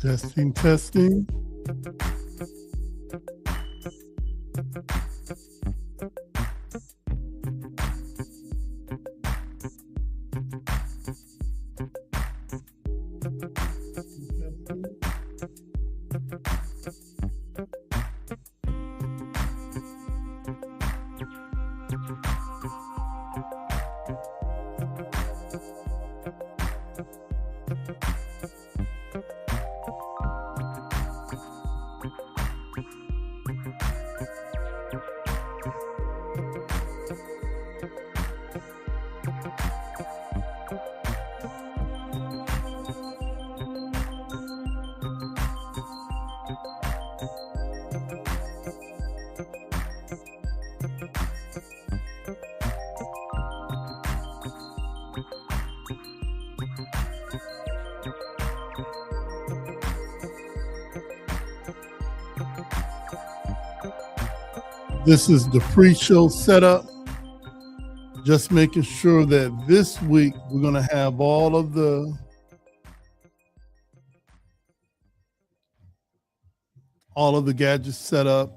Testing, testing. This is the pre-show setup. Just making sure that this week we're going to have all of the gadgets set up.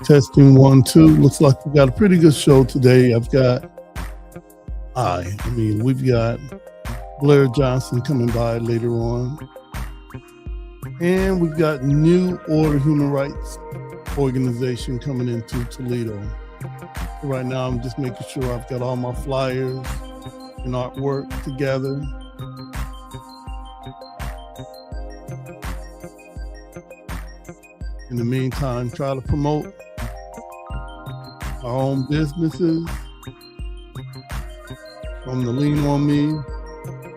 Testing 1, 2. Looks like we got a pretty good show today. We've got Blair Johnson coming by later on. And we've got New Order Human Rights Organization coming into Toledo. Right now, I'm just making sure I've got all my flyers and artwork together. In the meantime, try to promote our own businesses from the Lean On Me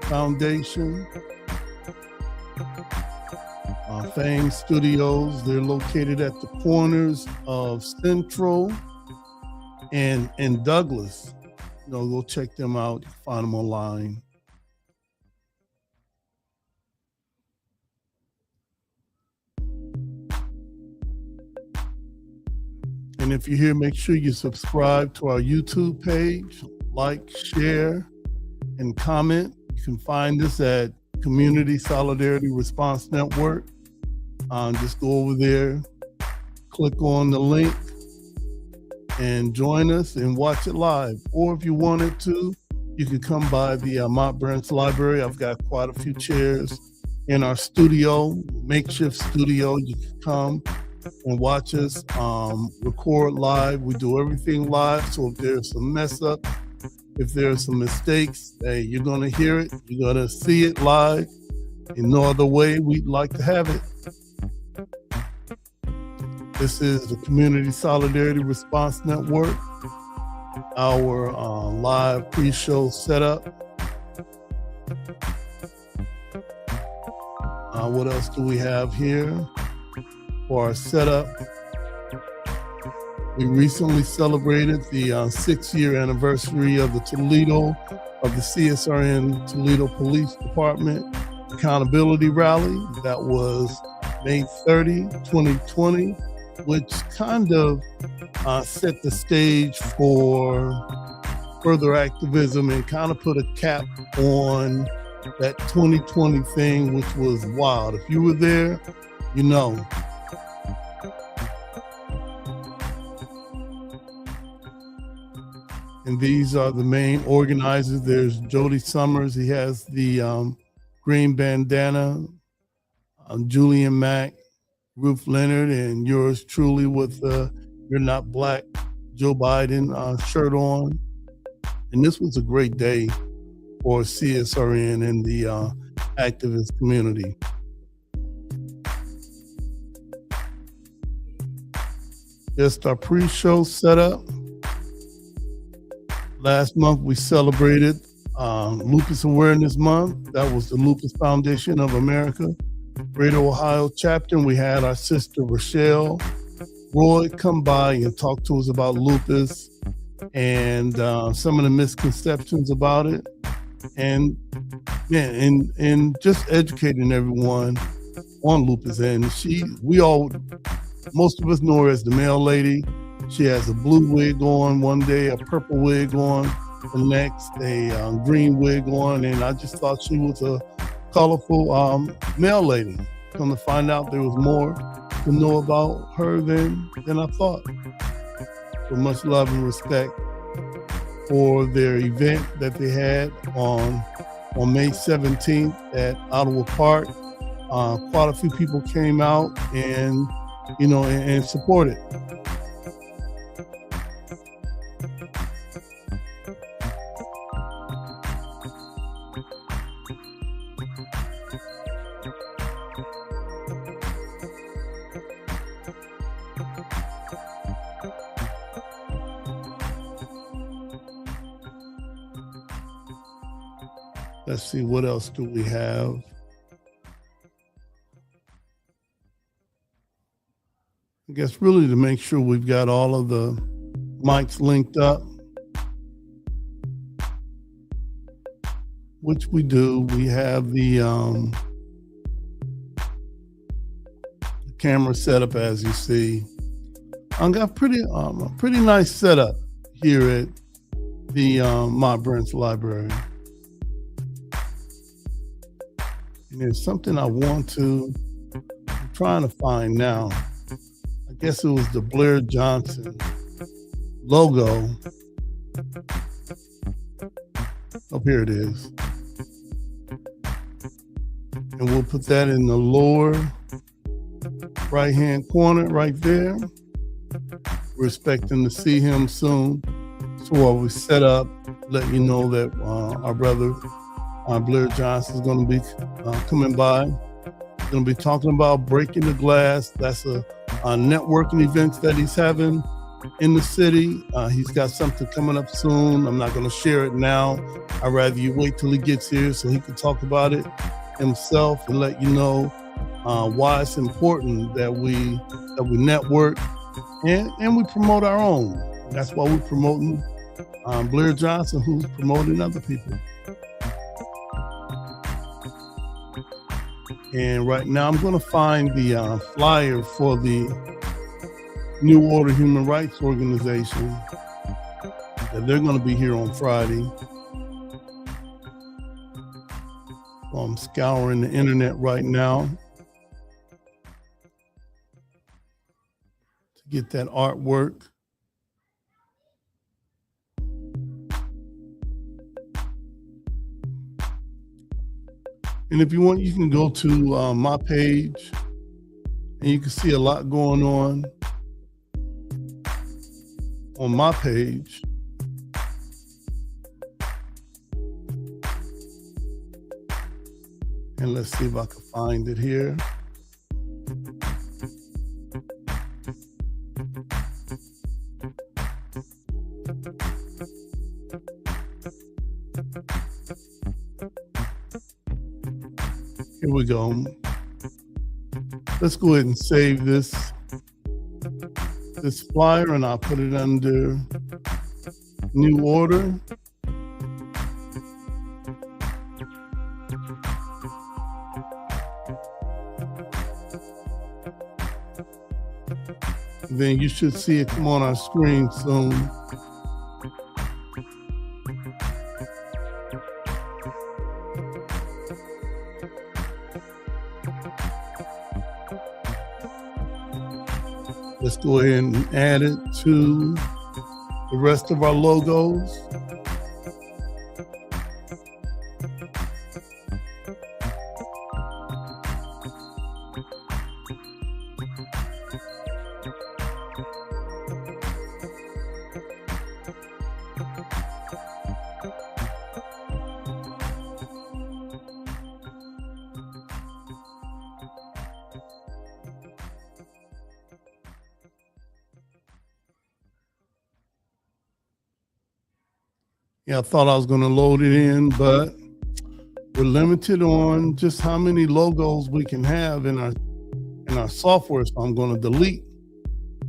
Foundation. Fame Studios, they're located at the corners of Central and Douglas. Go check them out, find them online. And if you're here, make sure you subscribe to our YouTube page, like, share, and comment. You can find us at Community Solidarity Response Network. Just go over there, click on the link, and join us and watch it live. Or if you wanted to, you can come by the Mount Branch Library. I've got quite a few chairs in our studio, makeshift studio. You can come and watch us record live. We do everything live, so if there's some mess up, if there's some mistakes, hey, you're going to hear it, you're going to see it live. In no other way we'd like to have it. This is the Community Solidarity Response Network, our live pre-show setup. What else do we have here for our setup? We recently celebrated the 6-year anniversary of the CSRN Toledo Police Department Accountability Rally. That was May 30, 2020, which kind of set the stage for further activism and kind of put a cap on that 2020 thing, which was wild. If you were there, you know. And these are the main organizers. There's Jody Summers. He has the green bandana. Julian Mack, Ruth Leonard, and yours truly with You're Not Black, Joe Biden shirt on. And this was a great day for CSRN and the activist community. Just our pre-show setup. Last month we celebrated Lupus Awareness Month. That was the Lupus Foundation of America, Greater Ohio chapter. And we had our sister Rochelle Roy come by and talk to us about lupus and some of the misconceptions about it. And yeah, and just educating everyone on lupus. And most of us know her as the mail lady. She has a blue wig on one day, a purple wig on the next, a green wig on, and I just thought she was a colorful mail lady. Come to find out there was more to know about her than I thought. So much love and respect for their event that they had on May 17th at Ottawa Park. Quite a few people came out and supported. Let's see, what else do we have? I guess really to make sure we've got all of the mics linked up, which we do. We have the camera set up, as you see. I've got a pretty nice setup here at the Mount Brent's Library. And there's something I'm trying to find now. I guess it was the Blair Johnson logo. Oh, here it is. And we'll put that in the lower right-hand corner right there. We're expecting to see him soon. So while we set up, let you know that our brother Blair Johnson is going to be coming by. He's going to be talking about breaking the glass. That's a networking event that he's having in the city. He's got something coming up soon. I'm not going to share it now. I'd rather you wait till he gets here so he can talk about it himself and let you know why it's important that we network and we promote our own. That's why we're promoting Blair Johnson, who's promoting other people. And right now I'm going to find the flyer for the New Order Human Rights Organization. That they're going to be here on Friday. So I'm scouring the internet right now to get that artwork. And if you want, you can go to my page and you can see a lot going on my page. And let's see if I can find it here. Here we go. Let's go ahead and save this flyer, and I'll put it under new order. Then you should see it come on our screen soon. Let's go ahead and add it to the rest of our logos. Yeah, I thought I was going to load it in, but we're limited on just how many logos we can have in our software. So I'm going to delete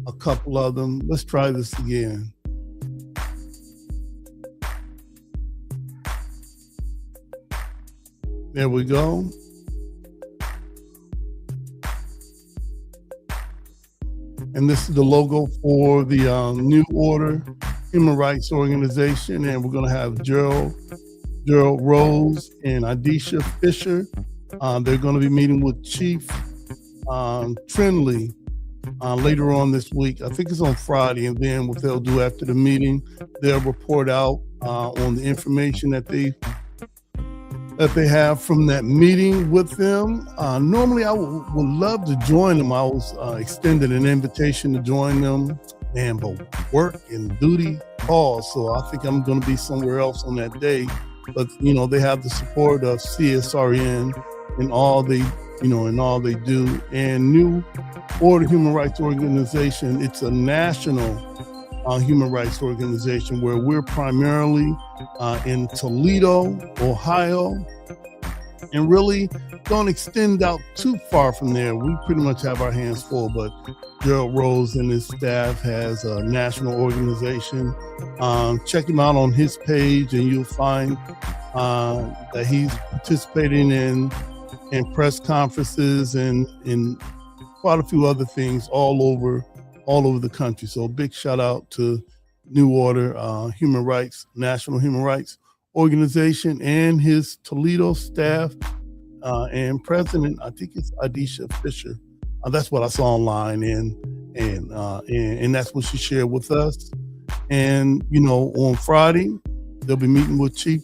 a couple of them. Let's try this again. There we go. And this is the logo for the New Order Human Rights Organization, and we're going to have Gerald Rose and Adisha Fisher. They're going to be meeting with Chief Trindley later on this week. I think it's on Friday, and then what they'll do after the meeting, they'll report out on the information that they have from that meeting with them. Normally, I would love to join them. I was extended an invitation to join them, but work and duty calls, so I think I'm going to be somewhere else on that day. But they have the support of CSRN in all they do. And New Order Human Rights Organization, it's a national human rights organization where we're primarily in Toledo, Ohio, and really don't extend out too far from there. We pretty much have our hands full, but Gerald Rose and his staff has a national organization. Check him out on his page, and you'll find that he's participating in press conferences and in quite a few other things all over the country. So a big shout out to New Order Human Rights, National Human Rights Organization, and his Toledo staff and president. I think it's Adisha Fisher. That's what I saw online, and that's what she shared with us. And on Friday they'll be meeting with Chief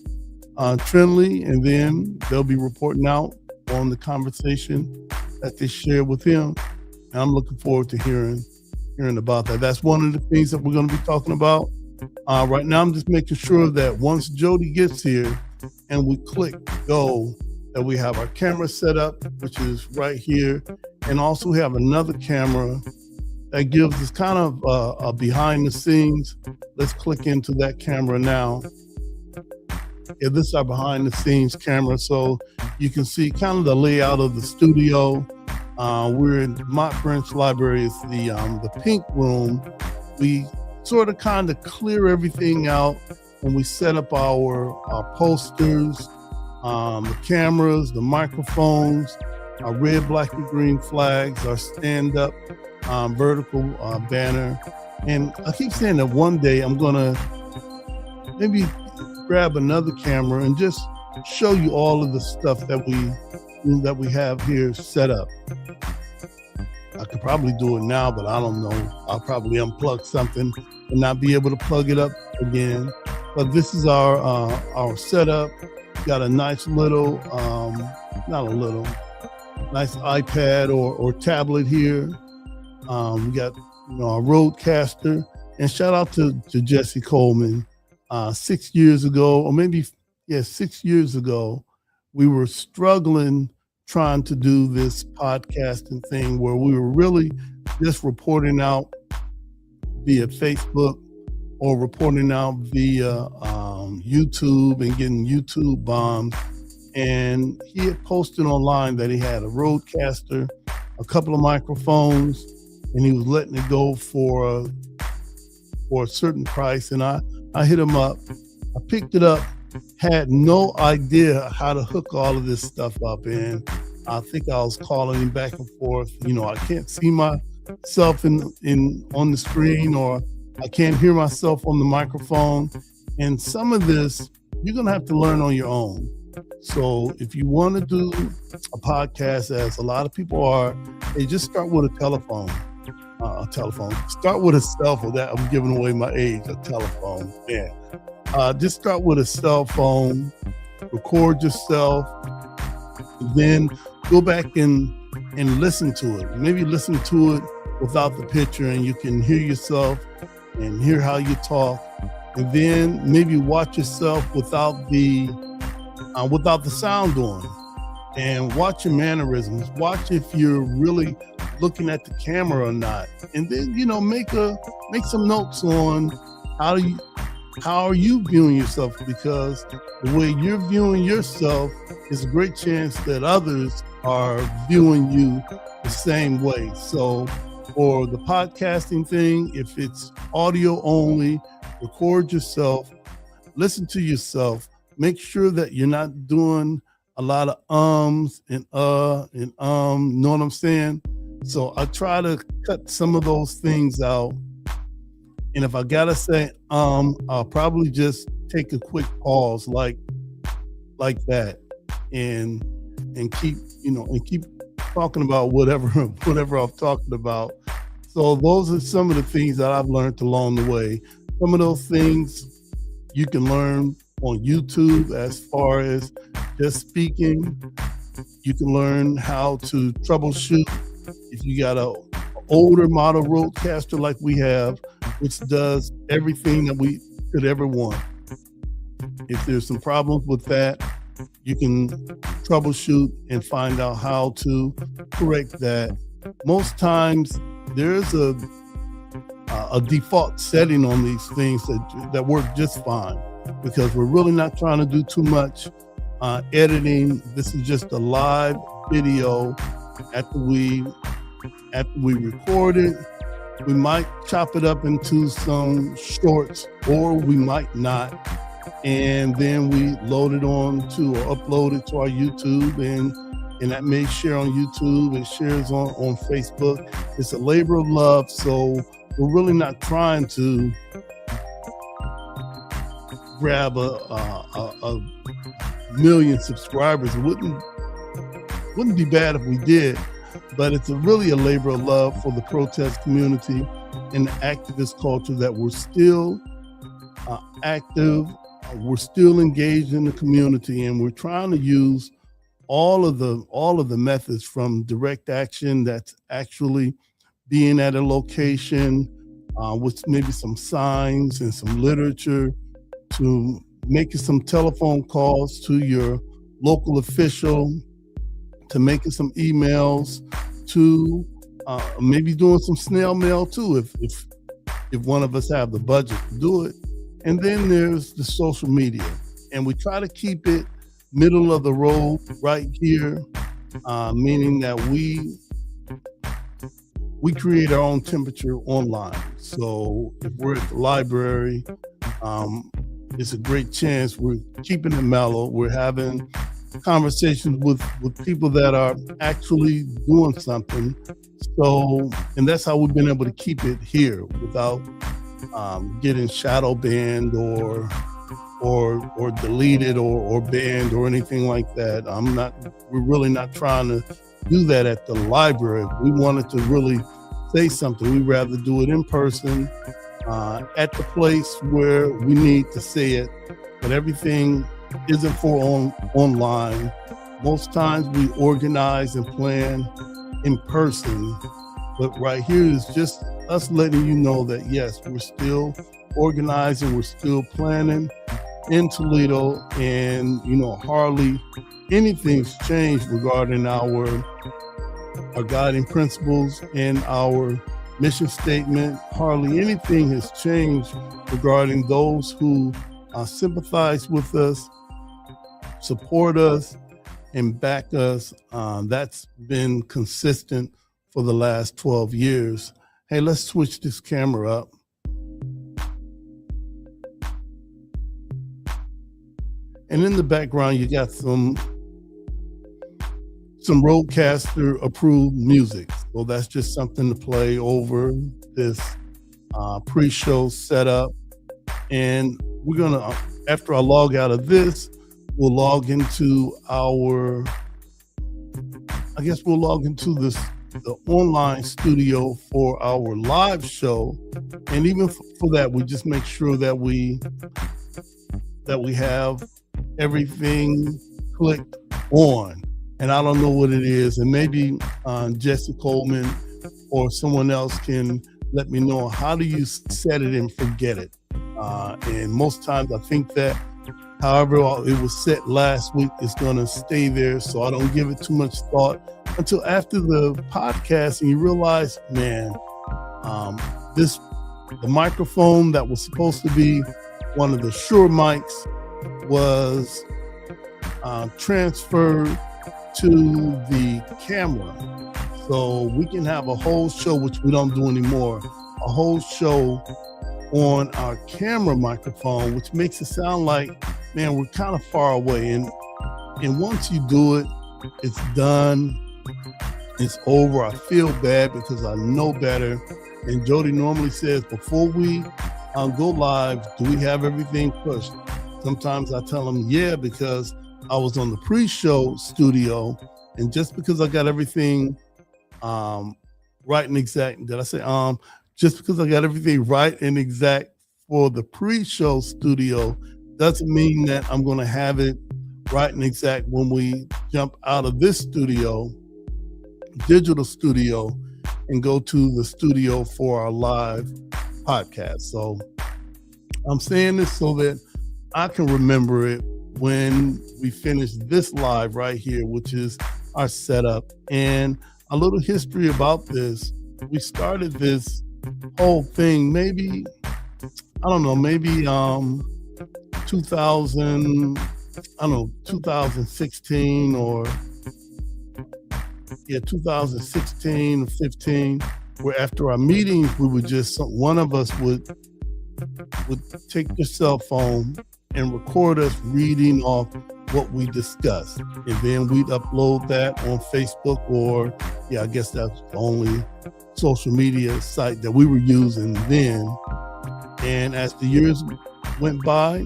Trindley, and then they'll be reporting out on the conversation that they shared with him. And I'm looking forward to hearing about that. That's one of the things that we're going to be talking about. Right now, I'm just making sure that once Jody gets here and we click go, that we have our camera set up, which is right here, and also have another camera that gives us kind of a behind the scenes. Let's click into that camera now. Yeah, this is our behind the scenes camera, so you can see kind of the layout of the studio. We're in Mott Branch Library. It's the pink room. We sort of kind of clear everything out when we set up our posters, the cameras, the microphones, our red, black, and green flags, our stand-up vertical banner. And I keep saying that one day I'm gonna maybe grab another camera and just show you all of the stuff that we have here set up. I could probably do it now, but I don't know. I'll probably unplug something and not be able to plug it up again. But this is our setup. Got a nice little, nice iPad or tablet here. We got our Roadcaster, and shout out to Jesse Coleman. 6 years ago, or maybe 6 years ago, we were struggling trying to do this podcasting thing where we were really just reporting out via Facebook or reporting out via YouTube and getting YouTube bombed. and he had posted online that he had a Rodecaster, a couple of microphones, and he was letting it go for a certain price. And I hit him up. I picked it up, had no idea how to hook all of this stuff up, and I think I was calling him back and forth. I can't see myself on the screen, or I can't hear myself on the microphone. And some of this you're gonna have to learn on your own. So if you want to do a podcast, as a lot of people are, they just start with a telephone. Start with a cell phone. That I'm giving away my age. A telephone. Yeah. Just start with a cell phone. Record yourself. Then go back and listen to it. Maybe listen to it without the picture, and you can hear yourself and hear how you talk. And then maybe watch yourself without the sound on, and watch your mannerisms. Watch if you're really looking at the camera or not. And then make some notes on how are you viewing yourself, because the way you're viewing yourself is a great chance that others are viewing you the same way. So for the podcasting thing, if it's audio only, record yourself, listen to yourself, make sure that you're not doing a lot of ums and know what I'm saying? So I try to cut some of those things out. And if I gotta say I'll probably just take a quick pause like that and keep talking about whatever I'm talking about. So those are some of the things that I've learned along the way. Some of those things you can learn on YouTube as far as just speaking. You can learn how to troubleshoot if you got an older model Rodecaster like we have, which does everything that we could ever want. If there's some problems with that, you can troubleshoot and find out how to correct that. Most times there's a default setting on these things that work just fine, because we're really not trying to do too much editing. This is just a live video. After we record it, we might chop it up into some shorts, or we might not. And then we load it on to, or upload it to our YouTube, and that may share on YouTube. It shares on Facebook. It's a labor of love. So we're really not trying to grab a million subscribers. It wouldn't be bad if we did, but it's really a labor of love for the protest community and the activist culture, that we're still active, we're still engaged in the community, and we're trying to use all of the methods, from direct action, that's actually being at a location with maybe some signs and some literature, to making some telephone calls to your local official, to making some emails, to maybe doing some snail mail too, if one of us have the budget to do it. And then there's the social media, and we try to keep it middle of the road right here, meaning that we create our own temperature online. So if we're at the library, it's a great chance we're keeping it mellow. We're having conversations with people that are actually doing something. So, and that's how we've been able to keep it here without getting shadow banned or deleted or banned or anything like that. We're really not trying to do that at the library. If we wanted to really say something, we'd rather do it in person, at the place where we need to say it. But everything isn't for online. Most times we organize and plan in person, but right here is just us letting you know that yes, we're still organizing, we're still planning in Toledo, and hardly anything's changed regarding our guiding principles and our mission statement. Hardly anything has changed regarding those who sympathize with us support us and back us. That's been consistent for the last 12 years. Hey, let's switch this camera up. And in the background, you got some Roadcaster approved music. So that's just something to play over this pre-show setup. And we're gonna, after I log out of this, we'll log into the online studio for our live show. And even for that, we just make sure that we have everything clicked on. And I don't know what it is. And maybe Jesse Coleman or someone else can let me know, how do you set it and forget it? And most times I think that however it was set last week, it's going to stay there. So I don't give it too much thought until after the podcast, and you realize, man, the microphone that was supposed to be one of the Shure mics was transferred to the camera. So we can have a whole show, which we don't do anymore, a whole show on our camera microphone, which makes it sound like, man, we're kind of far away. And once you do it, it's done. It's over. I feel bad because I know better. And Jody normally says, before we go live, do we have everything pushed? Sometimes I tell them, yeah, because I was on the pre-show studio, and just because I got everything right and exact, did I say just because I got everything right and exact for the pre-show studio doesn't mean that I'm going to have it right and exact when we jump out of this studio, digital studio, and go to the studio for our live podcast. So I'm saying this so that I can remember it when we finish this live right here, which is our setup. And a little history about this. We started this whole thing maybe 2016 or 2016 or 15, where after our meetings, we would just, one of us would take your cell phone and record us reading off what we discussed. And then we'd upload that on Facebook, or I guess that's the only social media site that we were using then. And as the years went by,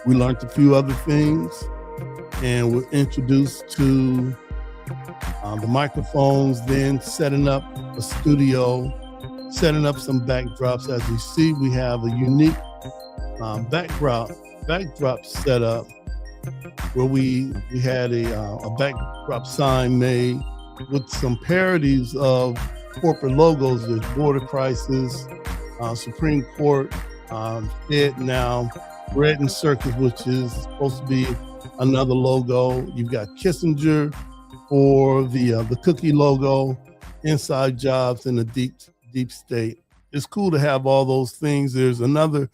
we learned a few other things, and we're introduced to the microphones, then setting up a studio, setting up some backdrops. As you see, we have a unique backdrop setup where we had a backdrop sign made with some parodies of corporate logos. There's Border Crisis, Supreme Court, Fed Now, Bread and Circus, which is supposed to be another logo. You've got Kissinger for the cookie logo, Inside Jobs, and the deep state. It's cool to have all those things. There's another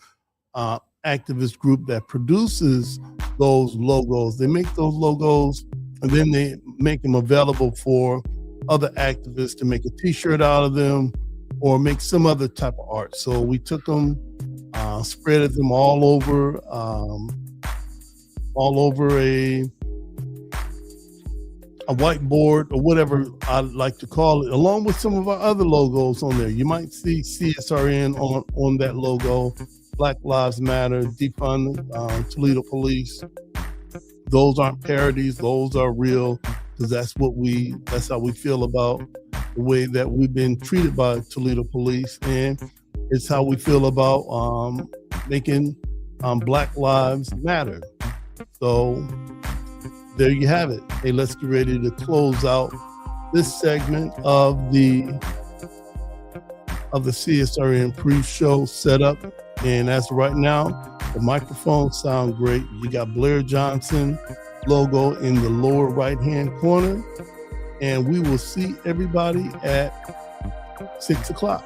activist group that produces those logos. They make those logos and then they make them available for other activists to make a t-shirt out of them or make some other type of art. So we took them, spreaded them all over a whiteboard or whatever I like to call it, along with some of our other logos on there. You might see CSRN on that logo, Black Lives Matter, defund Toledo Police. Those aren't parodies, those are real, because that's how we feel about the way that we've been treated by Toledo Police, and it's how we feel about making Black Lives Matter. So there you have it. Hey, let's get ready to close out this segment of the CSRN-Pre show setup. And as of right now, the microphones sound great. You got Blair Johnson logo in the lower right-hand corner. And we will see everybody at 6 o'clock.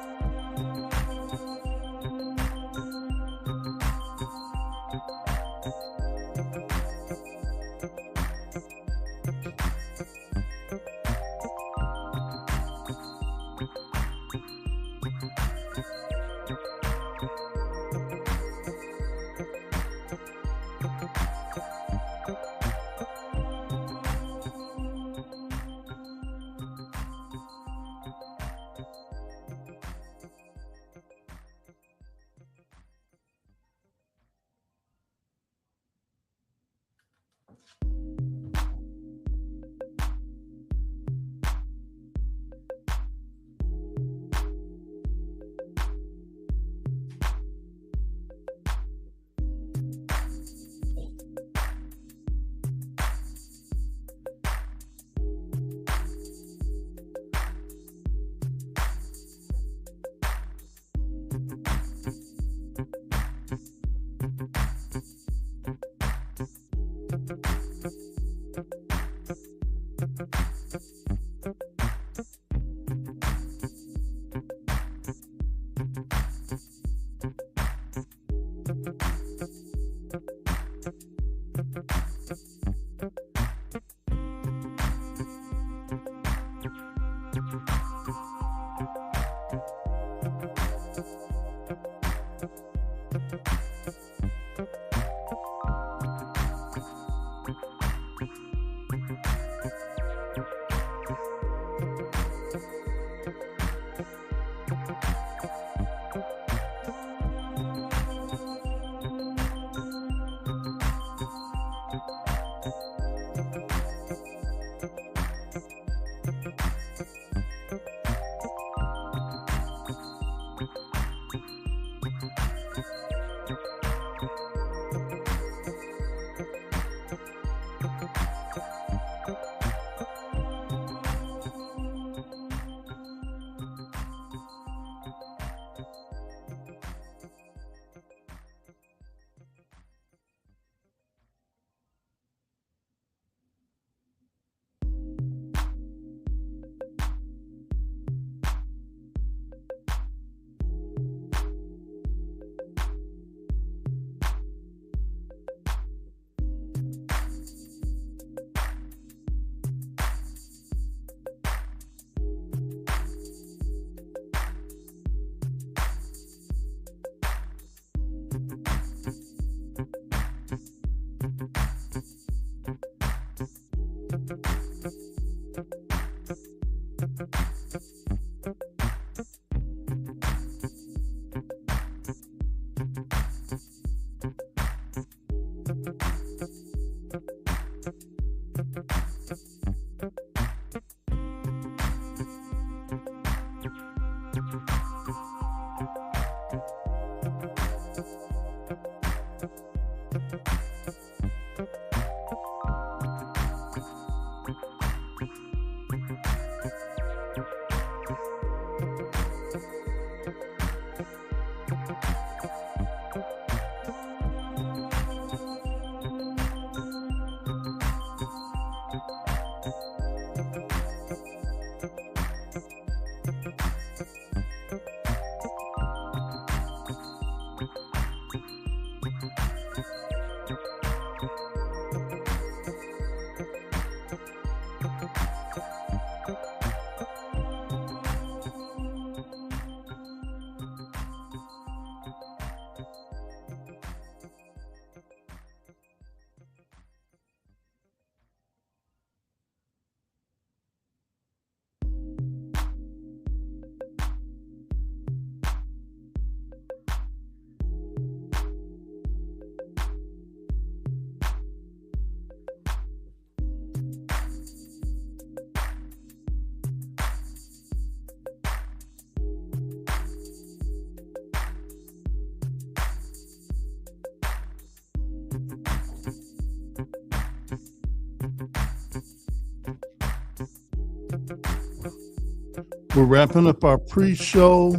We're wrapping up our pre-show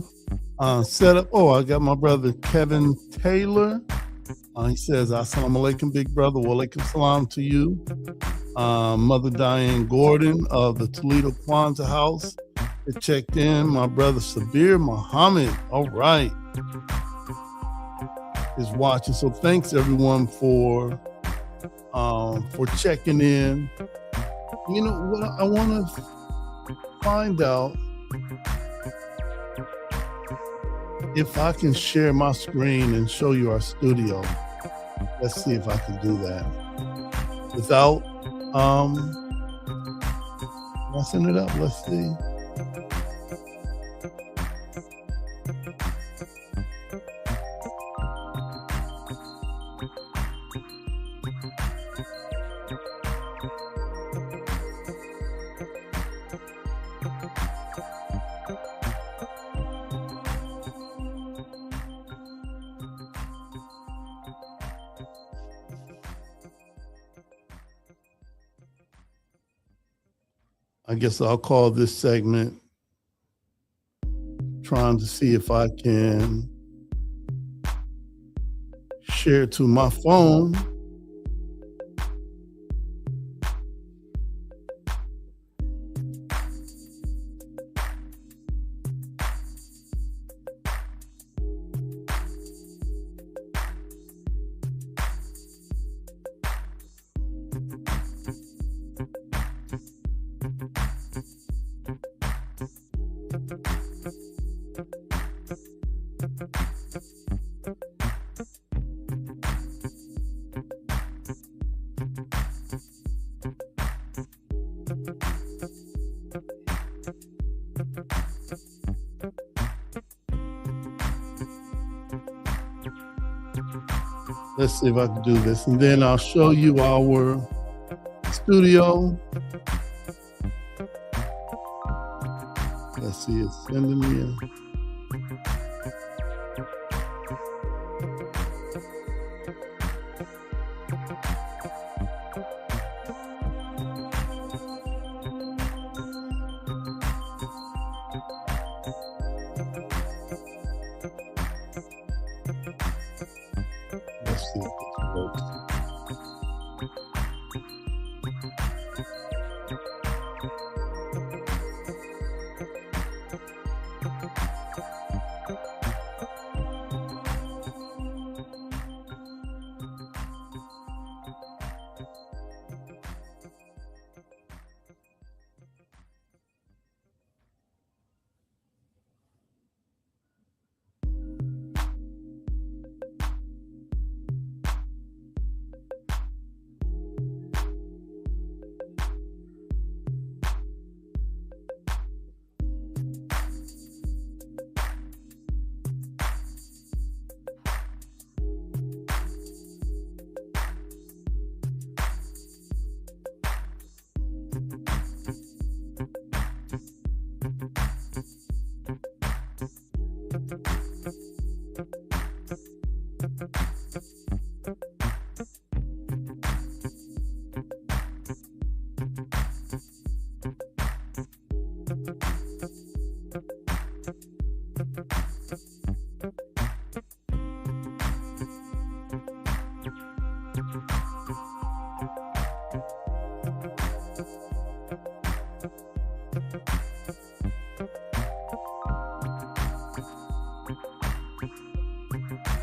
setup. Oh, I got my brother Kevin Taylor. He says, Assalamu alaikum, big brother. Wa alaikum salam to you. Mother Diane Gordon of the Toledo Kwanzaa House. It checked in. My brother Sabir Muhammad. All right. Is watching. So thanks everyone for checking in. You know what I want to find out if I can share my screen and show you our studio. Let's see if I can do that without messing it up. Let's see. I guess I'll call this segment trying to see if I can share to my phone. Let's see if I can do this. And then I'll show you our studio. Let's see, it's sending me a... Let's see if this works.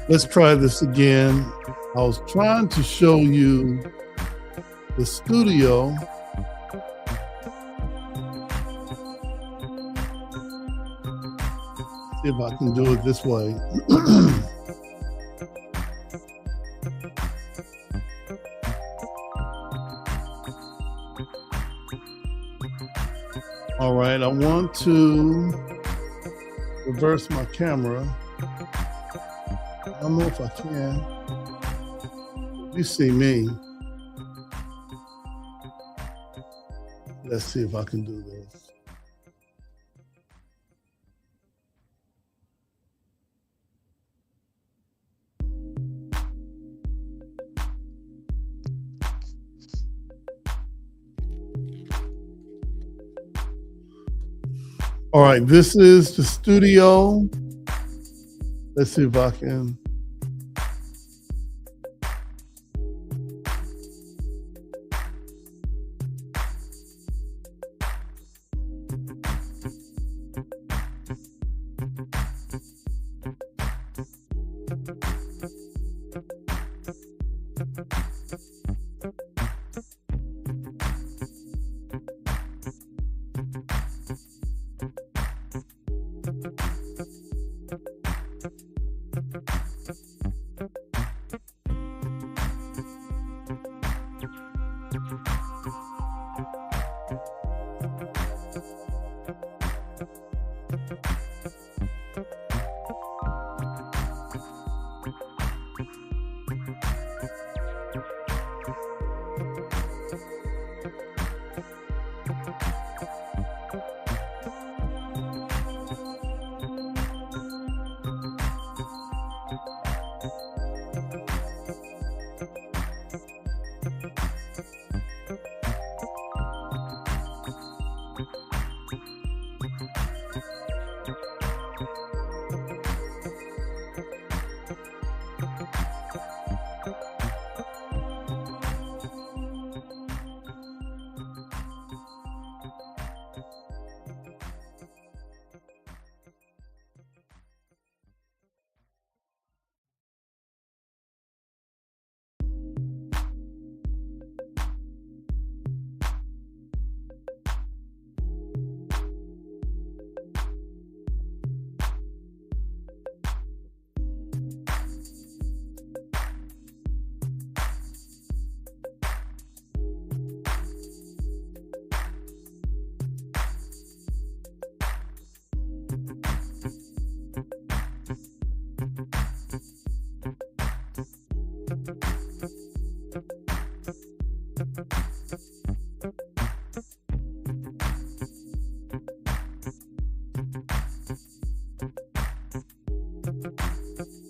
Let's try this again. I was trying to show you the studio. See if I can do it this way. All right, I want to reverse my camera. I don't know if I can. You see me. Let's see if I can do this. All right, this is the studio. Let's see if I can.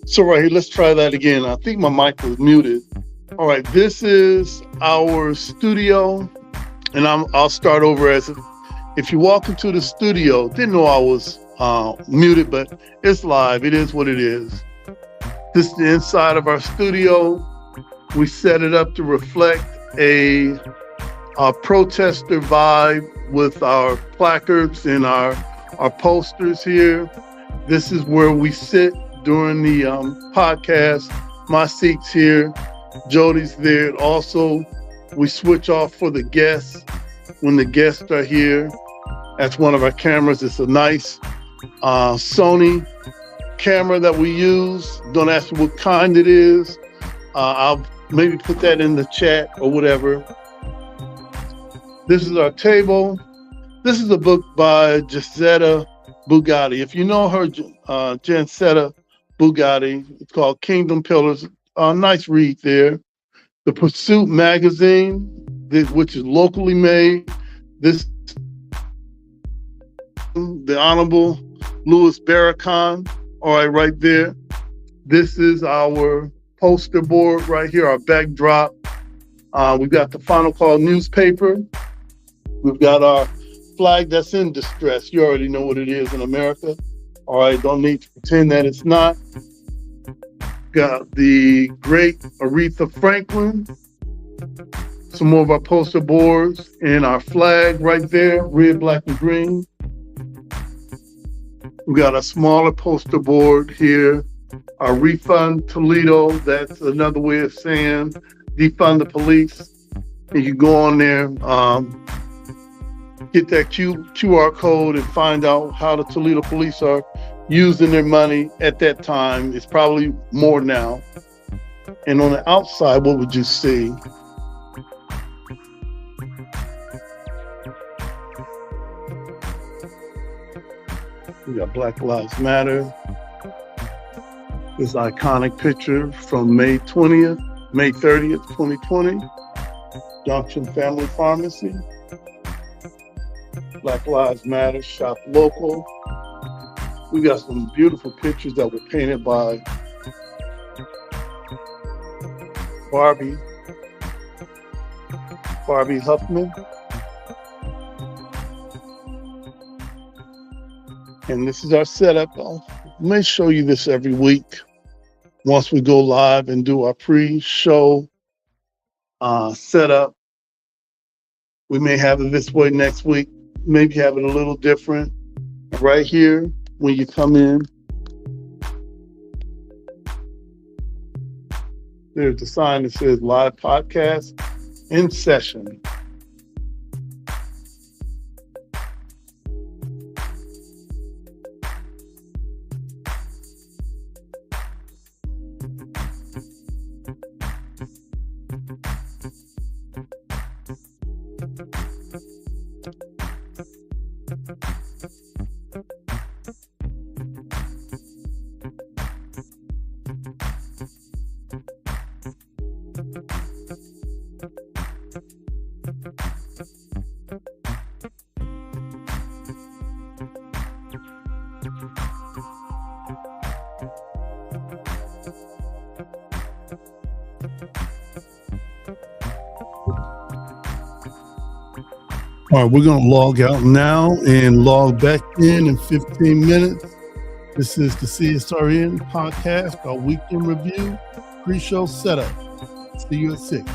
So right here, let's try that again. I think my mic was muted. All right, this is our studio, and I'll start over as if you walk into the studio. Didn't know I was muted, but it's live. It is what it is. This is the inside of our studio. We set it up to reflect a protester vibe with our placards and our posters here. This is where we sit during the podcast. My seat's here, Jody's there. Also, we switch off for the guests when the guests are here. That's one of our cameras. It's a nice Sony camera that we use. Don't ask me what kind it is. I'll maybe put that in the chat or whatever. This is our table. This is a book by Giuseppe Bugatti. If you know her, Giuseppe Bugatti, it's called Kingdom Pillars. Nice read there. The Pursuit magazine, which is locally made. This, the Honorable Louis Farrakhan. All right, right there. This is our poster board right here, our backdrop. We've got the Final Call newspaper. We've got our flag that's in distress. You already know what it is in America. All right, don't need to pretend that it's not. Got the great Aretha Franklin. Some more of our poster boards and our flag right there, red, black, and green. We got a smaller poster board here. Our Refund Toledo, that's another way of saying defund the police. And you go on there, get that QR code and find out how the Toledo police are using their money at that time. It's probably more now. And on the outside, what would you see? We got Black Lives Matter. This iconic picture from May 30th, 2020. Junction Family Pharmacy. Black Lives Matter, shop local. We got some beautiful pictures that were painted by Barbie Huffman. And this is our setup. I may show you this every week once we go live and do our pre-show setup. We may have it this way next week, maybe have it a little different. Right here, when you come in, there's the sign that says live podcast in session. All right, we're going to log out now and log back in 15 minutes. This is the CSRN podcast, our weekend review, pre-show setup. See you at 6.